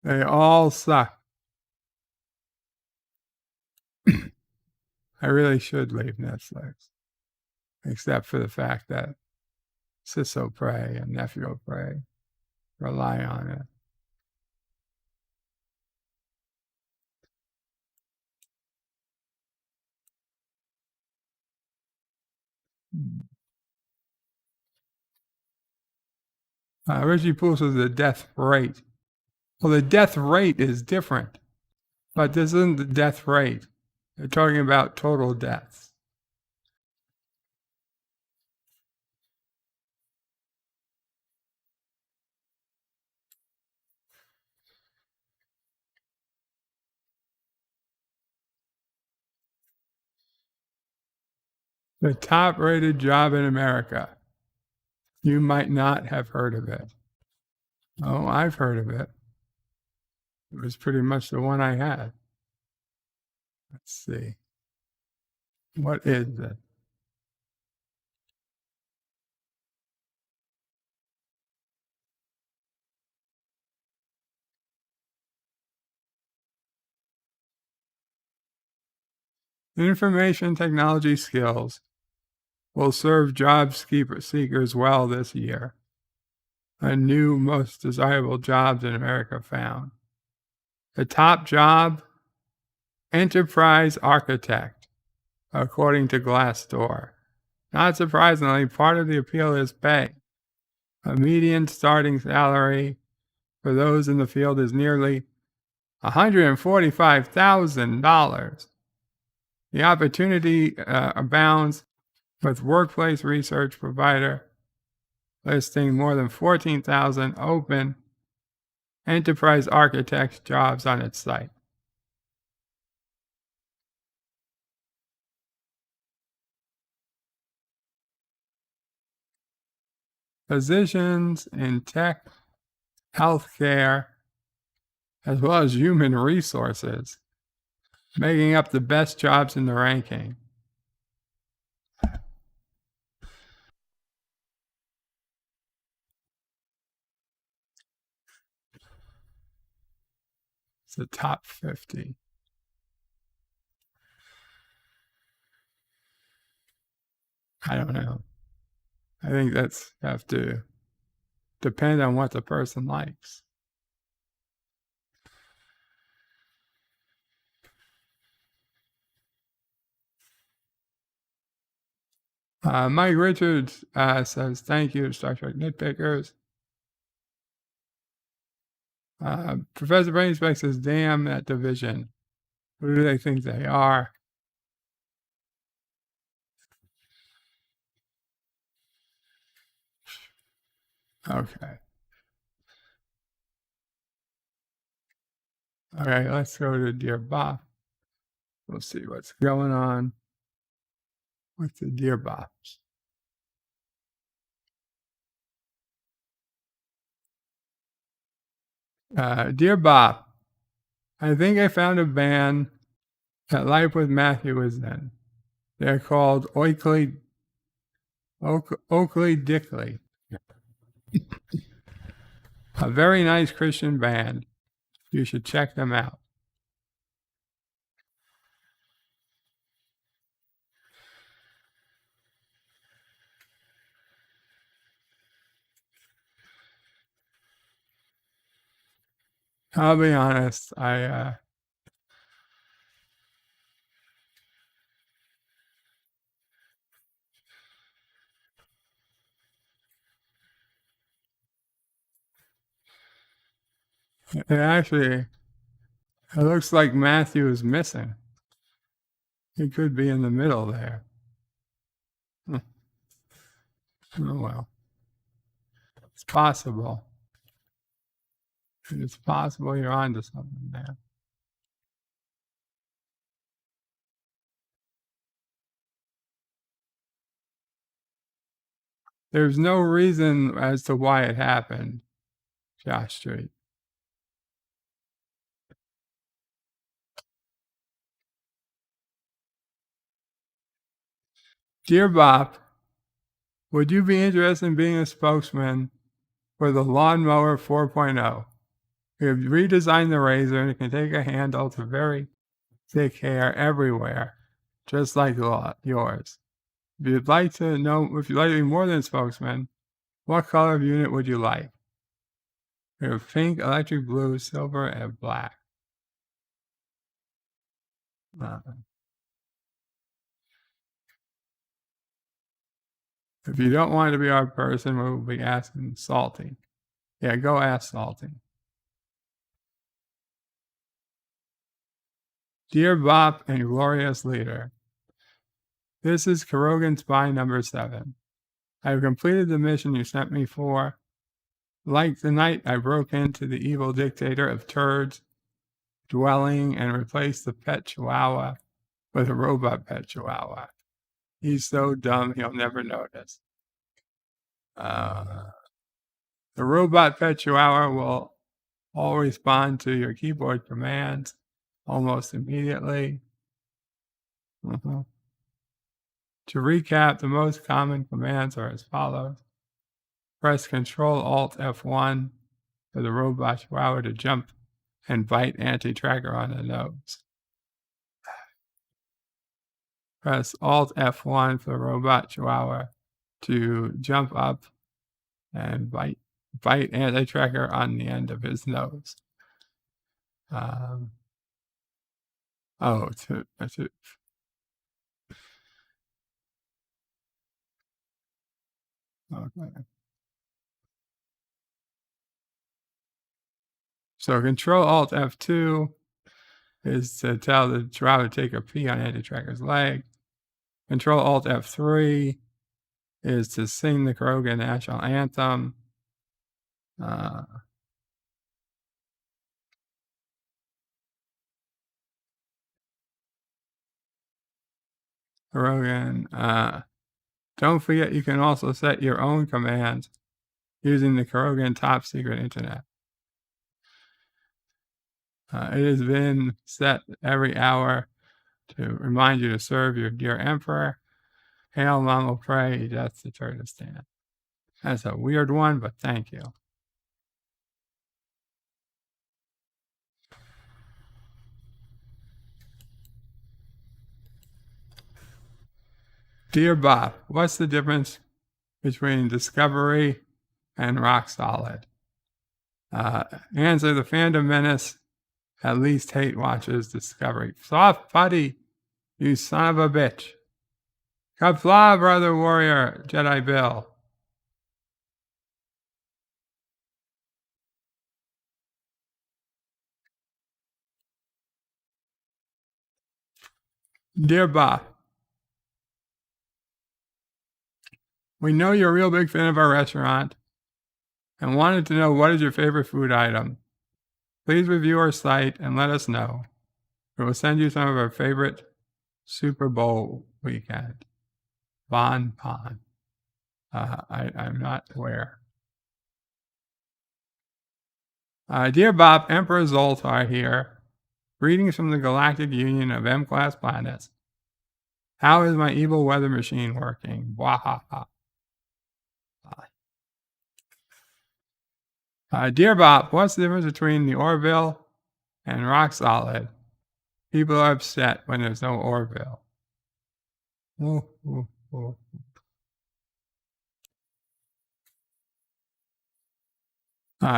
They all suck. I really should leave Netflix, except for the fact that Sis Prey and Nephew Prey rely on it. Richie Poole says the death rate. Well, the death rate is different, but this isn't the death rate. They're talking about total deaths. The top rated job in America. You might not have heard of it. Oh, I've heard of it. It was pretty much the one I had. Let's see. What is it? Information technology skills will serve job seekers well this year. A new most desirable jobs in America found. The top job, enterprise architect, according to Glassdoor. Not surprisingly, part of the appeal is pay. A median starting salary for those in the field is nearly $145,000. The opportunity abounds, with workplace research provider listing more than 14,000 open enterprise architect jobs on its site. Positions in tech, healthcare, as well as human resources, making up the best jobs in the ranking. It's the top 50. I don't know. I think that's have to depend on what the person likes. Mike Richards says, thank you, Star Trek Nitpickers. Professor Brainspeck says, damn that division. Who do they think they are? Okay. All right, let's go to Dear Bops. We'll see what's going on with the Dear Bops. Dear Bop, I think I found a band that Life with Matthew is in. They're called Oakley Dickley. A very nice Christian band. You should check them out. I'll be honest, it looks like Matthew is missing. He could be in the middle there. Oh well. It's possible. It's possible you're onto something there. There's no reason as to why it happened, Josh Street. Dear Bop, would you be interested in being a spokesman for the Lawnmower 4.0? We've redesigned the razor and it can take a handle to very thick hair everywhere, just like yours. If you'd like to be more than a spokesman, what color of unit would you like? We have pink, electric blue, silver, and black. If you don't want to be our person, we'll be asking Salty. Yeah, go ask Salty. Dear Bop and glorious leader, this is Karogan Spy number 7. I have completed the mission you sent me for. Like the night I broke into the evil dictator of turds dwelling and replaced the pet chihuahua with a robot pet chihuahua. He's so dumb he'll never notice. The robot pet chihuahua will all respond to your keyboard commands almost immediately. To recap, the most common commands are as follows. Press Ctrl-Alt F1 for the robot chihuahua to jump and bite anti-tracker on the nose. Press Alt F1 for the robot chihuahua to jump up and bite anti-tracker on the end of his nose. Okay. So Control-Alt F2 is to tell the chihuahua to take a pee on anti-tracker's leg. Control-Alt F3 is to sing the Karogan national anthem. Karogan, don't forget you can also set your own commands using the Karogan top secret internet. It has been set every hour to remind you to serve your dear emperor. Hail Mama Pray, death to Turkestan. That's a weird one, but thank you. Dear Bob, what's the difference between Discovery and Rock Solid? Answer, the Phantom Menace at least hate watches Discovery. Soft putty, you son of a bitch. Qapla, brother warrior, Jedi Bill. Dear Bob, we know you're a real big fan of our restaurant and wanted to know what is your favorite food item. Please review our site and let us know. We will send you some of our favorite Super Bowl weekend. Bon Pon. I'm not aware. Dear Bob, Emperor Zoltar here. Greetings from the Galactic Union of M-Class planets. How is my evil weather machine working? Wahaha. Dear Bob, what's the difference between the Orville and Rock Solid? People are upset when there's no Orville.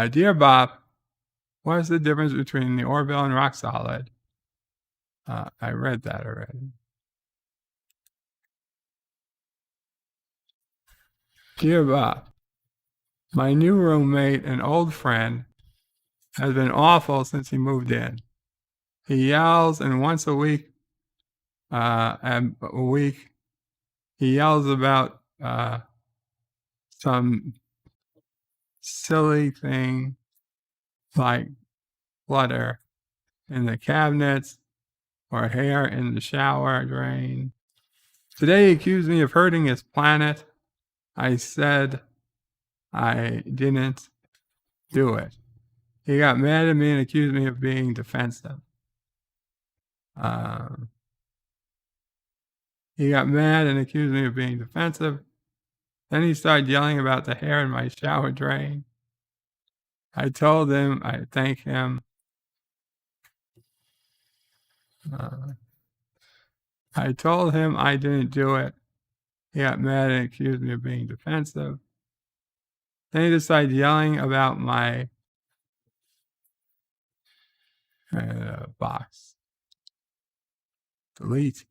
Dear Bob, what is the difference between the Orville and Rock Solid? I read that already. Dear Bob, my new roommate, an old friend, has been awful since he moved in. He yells, and once a week, he yells about some silly thing like clutter in the cabinets or hair in the shower drain. Today he accused me of hurting his planet. I said I didn't do it. He got mad at me and accused me of being defensive. He got mad and accused me of being defensive. Then he started yelling about the hair in my shower drain. I told him, I thank him. I told him I didn't do it. He got mad and accused me of being defensive. Then he decided yelling about my box. Delete.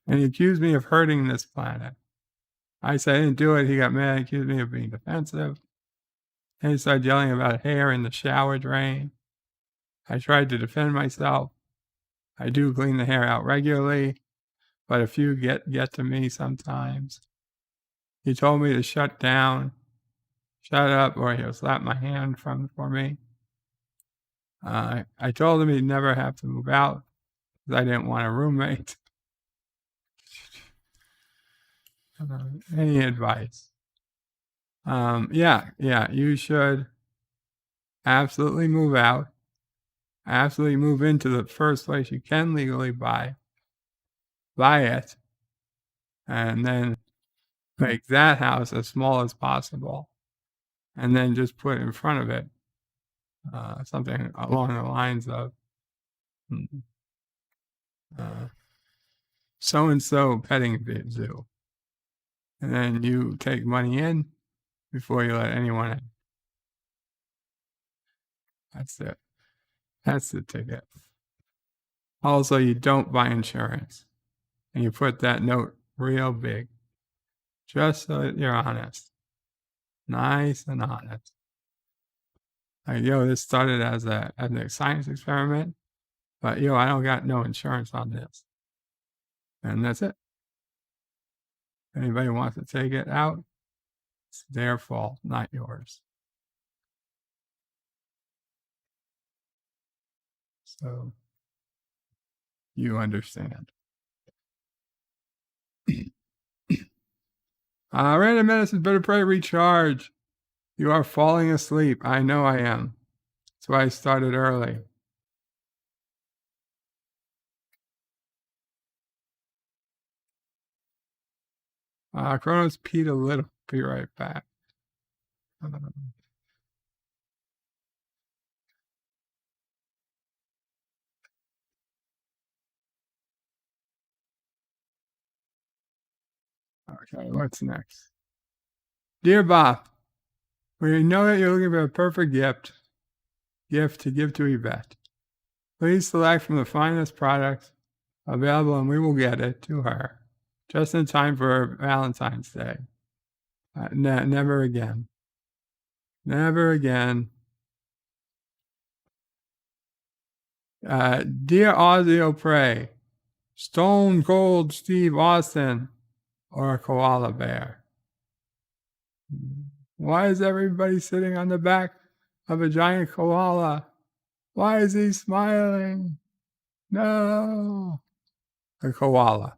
And he accused me of hurting this planet. I said I didn't do it. He got mad and accused me of being defensive. Then he started yelling about hair in the shower drain. I tried to defend myself. I do clean the hair out regularly, but a few get to me sometimes. He told me to shut up, or he'll slap my hand for me. I told him he'd never have to move out because I didn't want a roommate. Any advice? Yeah, you should absolutely move out. Absolutely move into the first place you can legally buy it, and then make that house as small as possible, and then just put in front of it something along the lines of so-and-so petting zoo. And then you take money in before you let anyone in. That's it. That's the ticket. Also, you don't buy insurance. And you put that note real big, just so that you're honest. Nice and honest. Like, this started as a science experiment, but I don't got no insurance on this. And that's it. Anybody wants to take it out, it's their fault, not yours. So you understand. Random medicine, better pray, recharge. You are falling asleep. I know I am. That's why I started early. Chronos peed a little. Be right back. Okay, what's next? Dear Bob, we know that you're looking for a perfect gift to give to Yvette. Please select from the finest products available and we will get it to her just in time for Valentine's Day. Never again. Never again. Dear Ozzy Prey, Stone Cold Steve Austin, or a koala bear. Why is everybody sitting on the back of a giant koala? Why is he smiling? No. A koala.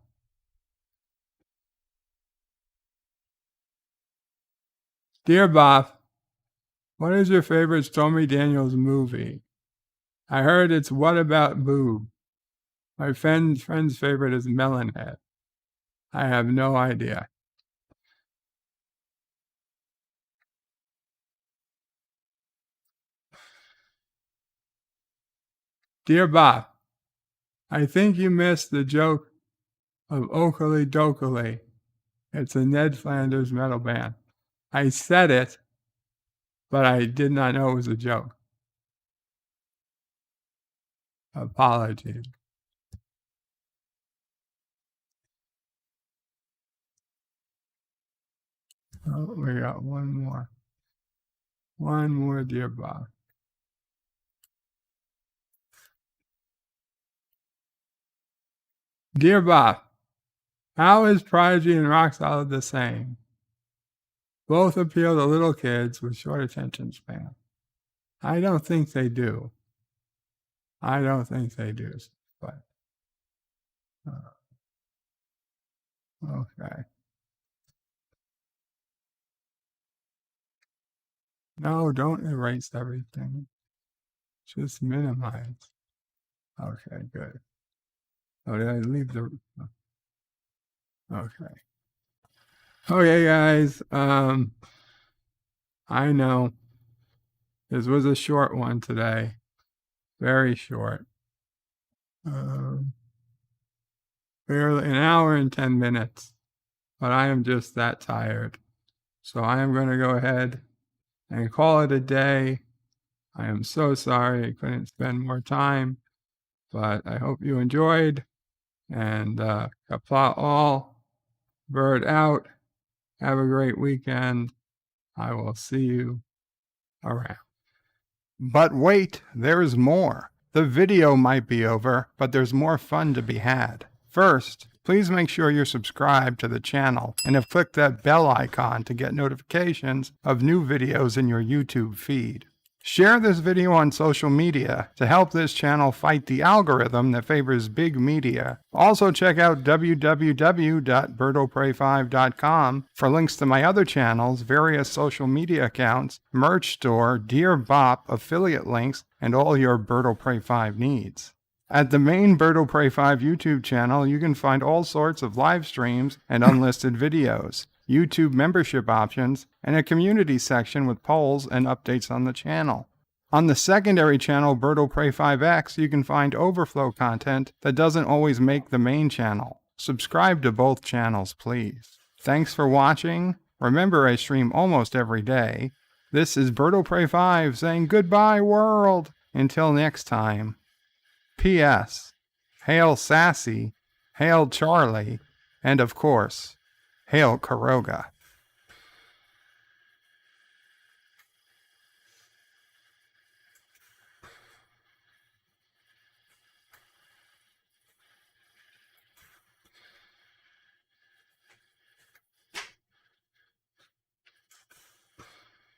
Dear Bob, what is your favorite Stormy Daniels movie? I heard it's What About Boob? My friend's favorite is Melonhead. I have no idea. Dear Bob, I think you missed the joke of Oakley Dokley. It's a Ned Flanders metal band. I said it, but I did not know it was a joke. Apologies. Oh, we got one more. One more, dear Bob. Dear Bob, how is Prodigy and Rock Solid the same? Both appeal to little kids with short attention span. I don't think they do. But okay. No, don't erase everything. Just minimize. Okay, good. Oh, did I leave the... Okay. Okay, guys. I know This was a short one today. Very short. Barely an hour and 10 minutes. But I am just that tired. So I am going to go ahead and call it a day. I am so sorry I couldn't spend more time, but I hope you enjoyed. And Qapla all, bird out. Have a great weekend. I will see you around. But wait, there's more. The video might be over, but there's more fun to be had. First, please make sure you're subscribed to the channel and have clicked that bell icon to get notifications of new videos in your YouTube feed. Share this video on social media to help this channel fight the algorithm that favors big media. Also check out www.birdopray5.com for links to my other channels, various social media accounts, merch store, Dear Bop affiliate links, and all your Bird O' Pray 5 needs. At the main Bird O' Pray 5 YouTube channel, you can find all sorts of live streams and unlisted videos, YouTube membership options, and a community section with polls and updates on the channel. On the secondary channel, Bird O' Pray 5X, you can find overflow content that doesn't always make the main channel. Subscribe to both channels, please. Thanks for watching. Remember, I stream almost every day. This is Bird O' Pray 5 saying goodbye, world. Until next time. P.S. Hail Sassy, hail Charlie, and of course, hail Karoga.